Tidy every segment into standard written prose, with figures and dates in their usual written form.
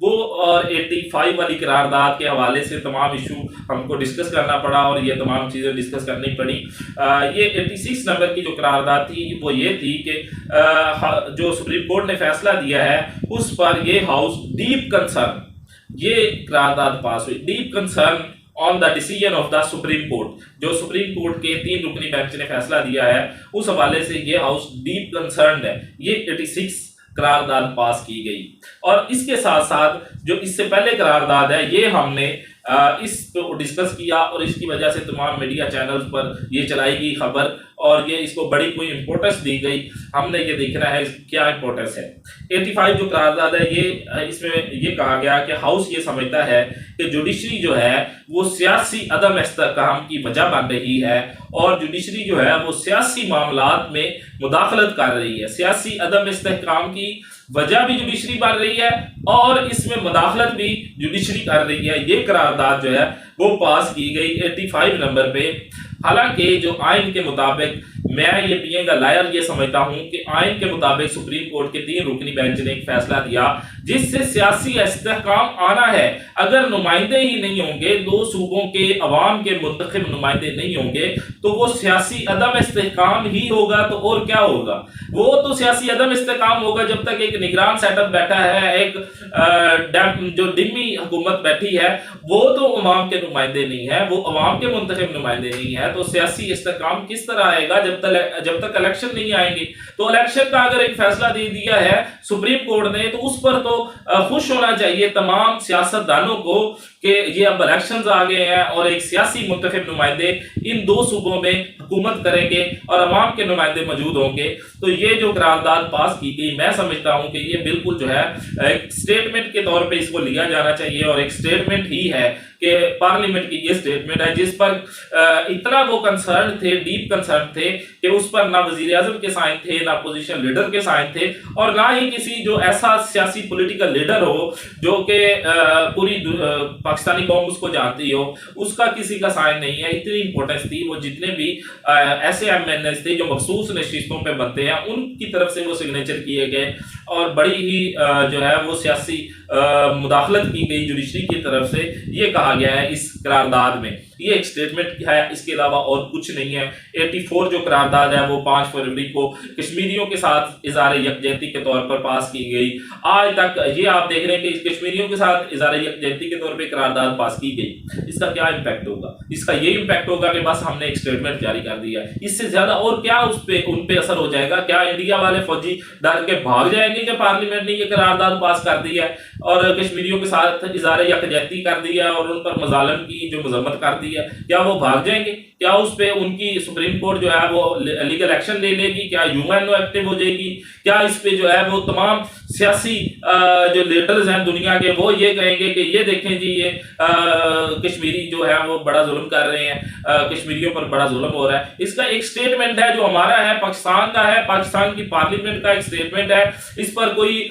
وہ اور 85 والی قرارداد کے حوالے سے تمام ایشو ہم کو ڈسکس کرنا پڑا اور یہ تمام چیزیں ڈسکس کرنی پڑی۔ یہ 86 نمبر کی جو قرارداد تھی وہ یہ تھی کہ جو سپریم کورٹ نے فیصلہ دیا ہے اس پر یہ ہاؤس ڈیپ کنسرن، یہ قرارداد پاس ہوئی، deep concern on the decision of the supreme court, جو سپریم کورٹ کے 3 رکنی بینچ نے فیصلہ دیا ہے اس حوالے سے یہ ہاؤس ڈیپ کنسرنڈ ہے، یہ 86 قرارداد پاس کی گئی۔ اور اس کے ساتھ ساتھ جو اس سے پہلے قرارداد ہے یہ ہم نے اس کو ڈسکس کیا اور اس کی وجہ سے تمام میڈیا چینلز پر یہ چلائی گئی خبر اور یہ اس کو بڑی کوئی امپورٹنس دی گئی، ہم نے یہ دیکھنا ہے کیا امپورٹنس ہے۔ 85 جو قرارداد ہے یہ اس میں یہ کہا گیا کہ ہاؤس یہ سمجھتا ہے کہ جوڈیشری جو ہے وہ سیاسی عدم استحکام کی وجہ بن رہی ہے اور جوڈیشری جو ہے وہ سیاسی معاملات میں مداخلت کر رہی ہے، سیاسی عدم استحکام کی وجہ بھی جوڈیشری بن رہی ہے اور اس میں مداخلت بھی جوڈیشری کر رہی ہے۔ یہ قرارداد جو ہے وہ پاس کی گئی 85 نمبر پہ۔ حالانکہ جو آئین کے مطابق میں یہ بینگ اے لائر یہ سمجھتا ہوں کہ آئین کے مطابق سپریم کورٹ کے 3 رکنی بینچ نے ایک فیصلہ دیا جس سے سیاسی استحکام آنا ہے۔ اگر نمائندے ہی نہیں ہوں گے، 2 صوبوں کے عوام کے منتخب نمائندے نہیں ہوں گے تو وہ سیاسی عدم استحکام ہی ہوگا، تو اور کیا ہوگا؟ وہ تو سیاسی عدم استحکام ہوگا جب تک ایک نگران سیٹ اپ بیٹھا ہے، ایک جو ڈمی حکومت بیٹھی ہے، وہ تو عوام کے نمائندے نہیں ہے، وہ عوام کے منتخب نمائندے نہیں ہے، تو سیاسی استحکام کس طرح آئے گا جب تک الیکشن نہیں آئیں گے؟ تو الیکشن کا اگر ایک فیصلہ دے دیا ہے سپریم کورٹ نے تو اس پر تو خوش ہونا چاہیے تمام سیاست دانوں کو کہ یہ اب الیکشنز آ گئے ہیں اور ایک سیاسی منتخب نمائندے ان 2 صوبوں میں حکومت کریں گے اور عوام کے نمائندے موجود ہوں گے۔ تو یہ جو قرارداد پاس کی گئی میں سمجھتا ہوں کہ یہ بالکل جو ہے ایک سٹیٹمنٹ کے طور پہ اس کو لیا جانا چاہیے اور ایک سٹیٹمنٹ ہی ہے کہ پارلیمنٹ کی یہ سٹیٹمنٹ ہے جس پر اتنا وہ کنسرن تھے، ڈیپ کنسرن تھے کہ اس پر نہ وزیر اعظم کے سائن تھے، نہ اپوزیشن لیڈر کے سائن تھے اور نہ ہی کسی جو ایسا سیاسی پولیٹیکل لیڈر ہو جو کہ پوری پاکستانی قوم اس کو جانتی ہو، اس کا کسی کا سائن نہیں ہے۔ اتنی امپورٹنس تھی، وہ جتنے بھی ایسے ایم این ایس تھے جو مخصوص نشستوں پہ بنتے ہیں ان کی طرف سے وہ سگنیچر کیے گئے اور بڑی ہی جو ہے وہ سیاسی مداخلت کی گئی جوڈیشری کی طرف سے، یہ کہا گیا ہے اس قرارداد میں۔ یہ ایک سٹیٹمنٹ ہے، اس کے علاوہ اور کچھ نہیں ہے۔ 84 جو قرارداد ہے وہ 5 فروری کو کشمیریوں کے ساتھ اظہار یکجہتی کے طور پر پاس کی گئی۔ آج تک یہ آپ دیکھ رہے ہیں کہ کشمیریوں کے ساتھ اظہار یکجہتی کے طور پہ قرارداد پاس کی گئی، اس کا کیا امپیکٹ ہوگا؟ اس کا یہ امپیکٹ ہوگا کہ بس ہم نے ایک سٹیٹمنٹ جاری کر دیا ہے، اس سے زیادہ اور کیا ان پہ اثر ہو جائے گا؟ کیا انڈیا والے فوجی ڈر کے بھاگ جائیں گے کہ پارلیمنٹ نے یہ قرارداد پاس کر دی ہے اور کشمیریوں کے ساتھ اظہار یکجہتی کر دیا اور ان پر مظالم کی جو مذمت کر دی ہے؟ کیا وہ بھاگ جائیں گے؟ کیا اس پہ ان کی سپریم کورٹ جو ہے وہ لیگل ایکشن لے لے گی؟ کیا یو این او ایکٹیو ہو جائے گی؟ کیا اس پہ جو ہے وہ تمام سیاسی جو لیڈرز ہیں دنیا کے وہ یہ کہیں گے کہ یہ دیکھیں جی یہ کشمیری جو ہے وہ بڑا ظلم کر رہے ہیں، کشمیریوں پر بڑا ظلم ہو رہا ہے؟ اس کا ایک سٹیٹمنٹ ہے جو ہمارا ہے، پاکستان کا ہے، پاکستان کی پارلیمنٹ کا ایک سٹیٹمنٹ ہے، اس پر کوئی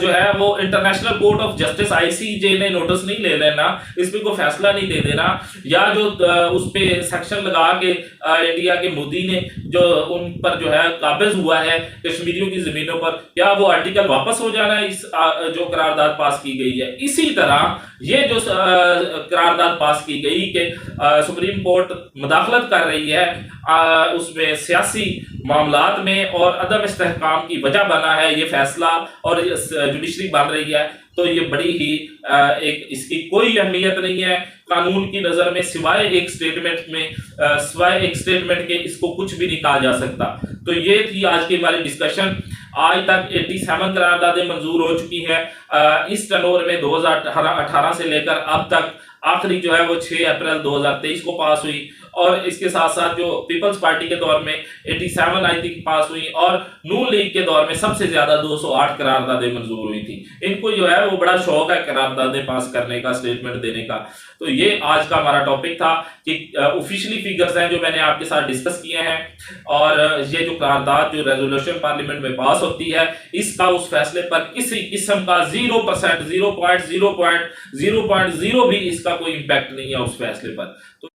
جو ہے وہ انٹرنیشنل کورٹ آف جسٹس آئی سی جے نے نوٹس نہیں لے لینا، اس پہ کوئی فیصلہ نہیں دے دینا، یا جو اس پہ سیکشن لگا کے انڈیا کے مودی نے جو ان پر جو ہے قابض ہوا ہے کشمیریوں کی زمینوں پر، کیا وہ آرٹیکل واپس ہو جانا ہے اس جو قرارداد پاس کی گئی ہے؟ اسی طرح یہ جو قرارداد پاس کی گئی کہ سپریم کورٹ مداخلت کر رہی ہے اس میں سیاسی معاملات میں اور عدم استحکام کی وجہ بنا ہے یہ فیصلہ اور جوڈیشری بن رہی ہے، تو یہ بڑی ہی ایک اس کی کوئی اہمیت نہیں ہے قانون کی نظر میں سوائے ایک سٹیٹمنٹ کے اس کو کچھ بھی نہیں کہا جا سکتا۔ تو یہ تھی آج کی ہماری ڈسکشن۔ آج تک 87 قراردادیں منظور ہو چکی ہیں اس ٹنور میں 2018 سے لے کر اب تک، آخری جو ہے وہ 6 اپریل 2023 کو پاس ہوئی اور اس کے ساتھ ساتھ جو پیپلز پارٹی کے دور میں 87 آئی تھنک پاس ہوئی اور نون لیگ کے دور میں سب سے زیادہ 208 قراردادیں منظور ہوئی تھیں۔ ان کو جو ہے وہ بڑا شوق ہے قراردادیں پاس کرنے کا، سٹیٹمنٹ دینے کا۔ تو یہ آج کا ہمارا ٹاپک تھا کہ آفیشلی فیگرز ہیں جو میں نے آپ کے ساتھ ڈسکس کیے ہیں اور یہ جو قرارداد جو ریزولوشن پارلیمنٹ میں پاس ہوتی ہے اس کا اس فیصلے پر کسی قسم کا 0% 0.0 بھی اس کا کوئی امپیکٹ نہیں ہے اس فیصلے پر۔